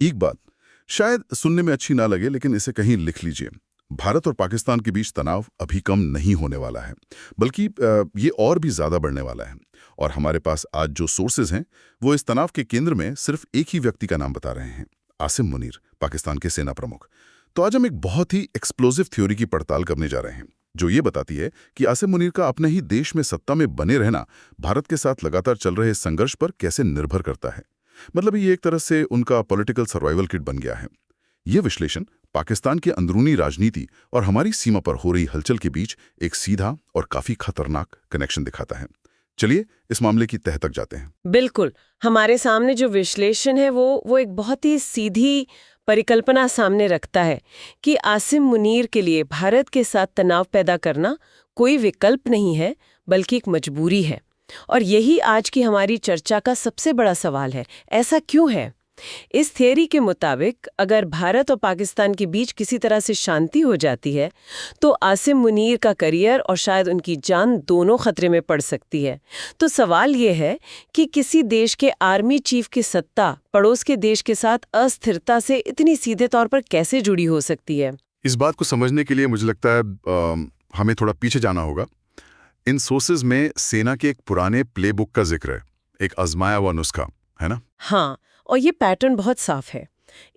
एक बात शायद सुनने में अच्छी ना लगे, लेकिन इसे कहीं लिख लीजिए। भारत और पाकिस्तान के बीच तनाव अभी कम नहीं होने वाला है, बल्कि ये और भी ज्यादा बढ़ने वाला है। और हमारे पास आज जो सोर्सेज हैं, वो इस तनाव के केंद्र में सिर्फ एक ही व्यक्ति का नाम बता रहे हैं, आसिम मुनीर, पाकिस्तान के सेना प्रमुख। तो आज हम एक बहुत ही एक्सप्लोसिव थ्योरी की पड़ताल करने जा रहे हैं, जो ये बताती है कि आसिम मुनीर का अपने ही देश में सत्ता में बने रहना भारत के साथ लगातार चल रहे संघर्ष पर कैसे निर्भर करता है। मतलब ये एक तरह से उनका पॉलिटिकल सर्वाइवल किट बन गया है। ये विश्लेषण पाकिस्तान के अंदरूनी राजनीति और हमारी सीमा पर हो रही हलचल के बीच एक सीधा और काफी खतरनाक कनेक्शन दिखाता है। चलिए इस मामले की तह तक जाते हैं। बिल्कुल। हमारे सामने जो विश्लेषण है वो एक बहुत ही सीधी परिकल्पना सामने रखता है कि आसिम मुनीर के लिए भारत के साथ तनाव पैदा करना कोई विकल्प नहीं है, बल्कि एक मजबूरी है। और यही आज की हमारी चर्चा का सबसे बड़ा सवाल है। ऐसा क्यों है? इस थियरी के मुताबिक अगर भारत और पाकिस्तान के बीच किसी तरह से शांति हो जाती है, तो आसिम मुनीर का करियर और शायद उनकी जान दोनों खतरे में पड़ सकती है। तो सवाल ये है कि किसी देश के आर्मी चीफ की सत्ता पड़ोस के देश के साथ अस्थिरता से इतनी सीधे तौर पर कैसे जुड़ी हो सकती है? इस बात को समझने के लिए मुझे लगता है हमें थोड़ा पीछे जाना होगा। इन सोर्सेज में सेना के एक पुराने प्लेबुक का जिक्र है, एक आजमाया हुआ नुस्खा, है ना? हाँ, और ये पैटर्न बहुत साफ है।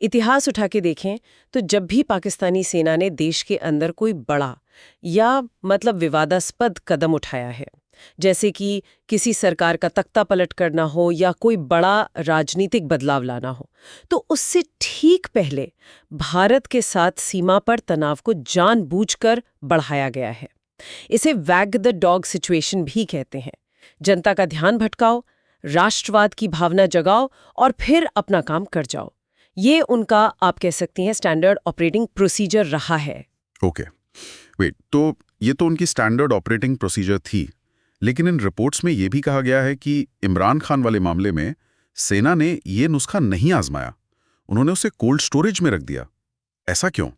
इतिहास उठा के देखें तो जब भी पाकिस्तानी सेना ने देश के अंदर कोई बड़ा या विवादास्पद कदम उठाया है, जैसे कि किसी सरकार का तख्ता पलट करना हो या कोई बड़ा राजनीतिक बदलाव लाना हो, तो उससे ठीक पहले भारत के साथ सीमा पर तनाव को जानबूझकर बढ़ाया गया है। इसे वैग द डॉग सिचुएशन भी कहते हैं। जनता का ध्यान भटकाओ, राष्ट्रवाद की भावना जगाओ और फिर अपना काम कर जाओ। ये उनका, आप कह सकती हैं, स्टैंडर्ड ऑपरेटिंग प्रोसीजर रहा है। ओके, वेट, तो ये तो उनकी स्टैंडर्ड ऑपरेटिंग प्रोसीजर थी, लेकिन इन रिपोर्ट्स में ये भी कहा गया है कि इमरान खान वाले मामले में सेना ने ये नुस्खा नहीं आजमाया, उन्होंने उसे कोल्ड स्टोरेज में रख दिया। ऐसा क्यों?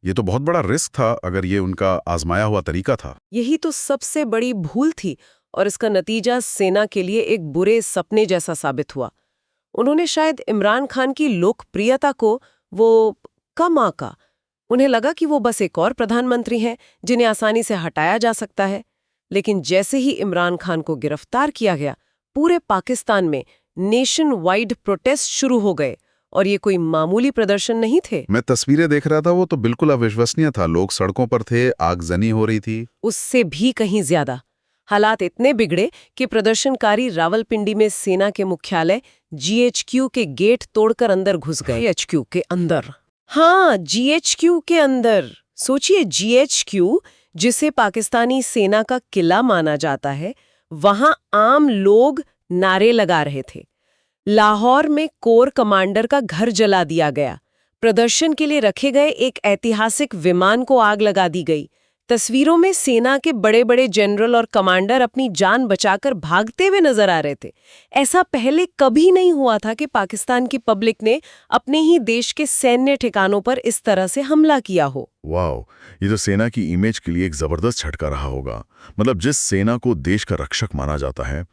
ये तो बहुत बड़ा रिस्क था अगर ये उनका आजमाया हुआ तरीका था। यही तो सबसे बड़ी भूल थी और इसका नतीजा सेना के लिए एक बुरे सपने जैसा साबित हुआ। उन्होंने शायद इमरान खान की लोकप्रियता को वो कम आंका। उन्हें लगा कि वो बस एक और प्रधानमंत्री हैं जिन्हें आसानी से हटाया जा सकता है। लेकिन जैसे ही इमरान खान को गिरफ्तार किया गया, पूरे पाकिस्तान में नेशन वाइड प्रोटेस्ट शुरू हो गए। और ये कोई मामूली प्रदर्शन नहीं थे। मैं तस्वीरें देख रहा था, वो तो बिल्कुल अविश्वसनीय था। लोग सड़कों पर थे, आगजनी हो रही थी। उससे भी कहीं ज्यादा हालात इतने बिगड़े कि प्रदर्शनकारी रावलपिंडी में सेना के मुख्यालय जीएचक्यू के गेट तोड़कर अंदर घुस गए। जीएचक्यू के अंदर? हाँ, जीएचक्यू के अंदर। सोचिए, जीएचक्यू, जिसे पाकिस्तानी सेना का किला माना जाता है, वहां आम लोग नारे लगा रहे थे। लाहौर में कोर कमांडर का घर जला दिया गया। प्रदर्शन के लिए रखे गए एक ऐतिहासिक विमान को आग लगा दी गई। तस्वीरों में सेना के बड़े बड़े जनरल और कमांडर अपनी जान बचाकर भागते हुए नजर आ रहे थे। ऐसा पहले कभी नहीं हुआ था कि पाकिस्तान की पब्लिक ने अपने ही देश के सैन्य ठिकानों पर इस तरह से हमला किया हो। वाह, ये तो सेना की इमेज के लिए एक जबरदस्त झटका रहा होगा। मतलब जिस सेना को देश का रक्षक माना जाता है,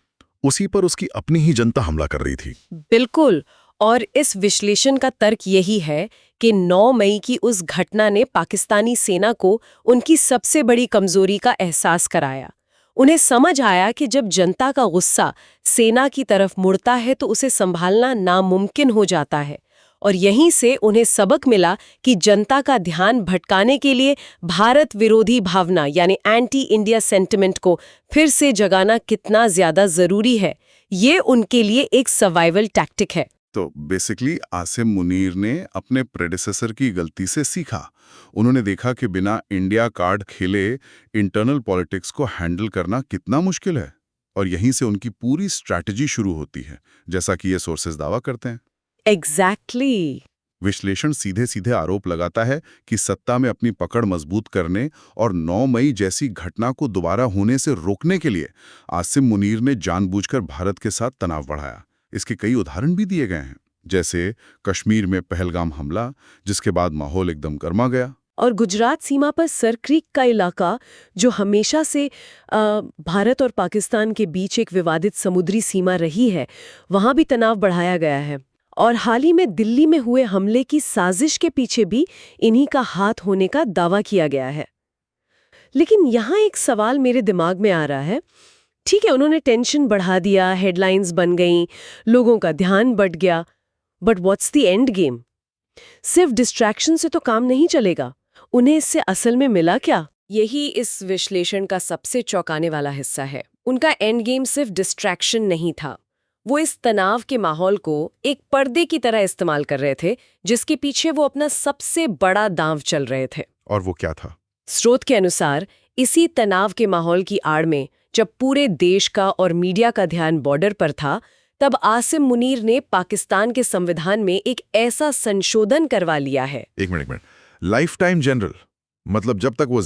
उसी पर उसकी अपनी ही जनता हमला कर रही थी। बिल्कुल। और इस विश्लेषण का तर्क यही है कि 9 मई की उस घटना ने पाकिस्तानी सेना को उनकी सबसे बड़ी कमजोरी का एहसास कराया। उन्हें समझ आया कि जब जनता का गुस्सा सेना की तरफ मुड़ता है तो उसे संभालना नामुमकिन हो जाता है। और यहीं से उन्हें सबक मिला कि जनता का ध्यान भटकाने के लिए भारत विरोधी भावना यानी एंटी इंडिया सेंटिमेंट को फिर से जगाना कितना ज्यादा जरूरी है। ये उनके लिए एक सर्वाइवल टैक्टिक है। तो बेसिकली आसिम मुनीर ने अपने प्रेडिसेसर की गलती से सीखा। उन्होंने देखा कि बिना इंडिया कार्ड खेले इंटरनल पॉलिटिक्स को हैंडल करना कितना मुश्किल है, और यहीं से उनकी पूरी स्ट्रैटेजी शुरू होती है, जैसा कि ये सोर्सेज दावा करते हैं। एग्जैक्टली। विश्लेषण सीधे सीधे आरोप लगाता है कि सत्ता में अपनी पकड़ मजबूत करने और 9 मई जैसी घटना को दोबारा होने से रोकने के लिए आसिम मुनीर ने जानबूझकर भारत के साथ तनाव बढ़ाया। इसके कई उदाहरण भी दिए गए हैं, जैसे कश्मीर में पहलगाम हमला, जिसके बाद माहौल एकदम गर्मा गया। और गुजरात सीमा पर सर क्रीक का इलाका, जो हमेशा से भारत और पाकिस्तान के बीच एक विवादित समुद्री सीमा रही है, वहां भी तनाव बढ़ाया गया है। और हाल ही में दिल्ली में हुए हमले की साजिश के पीछे भी इन्हीं का हाथ होने का दावा किया गया है। लेकिन यहाँ एक सवाल मेरे दिमाग में आ रहा है। ठीक है, उन्होंने टेंशन बढ़ा दिया, हेडलाइंस बन गईं, लोगों का ध्यान बढ़ गया, but what's the end game? सिर्फ डिस्ट्रैक्शन से तो काम नहीं चलेगा। उन्हें इससे असल में मिला क्या? यही इस विश्लेषण का सबसे चौंकाने वाला हिस्सा है। उनका एंड गेम सिर्फ डिस्ट्रैक्शन नहीं था। वो इस तनाव के माहौल को एक पर्दे की तरह इस्तेमाल कर रहे थे, जिसके पीछे वो अपना सबसे बड़ा दांव चल रहे थे। और वो क्या था? स्रोत के अनुसार इसी तनाव के माहौल की आड़ में जब पूरे देश का और मीडिया का ध्यान बॉर्डर पर था, तब आसिम मुनीर ने पाकिस्तान के संविधान में एक ऐसा संशोधन करवा लिया है। एक मिनट। लाइफ टाइम जनरल, मतलब जब तक वो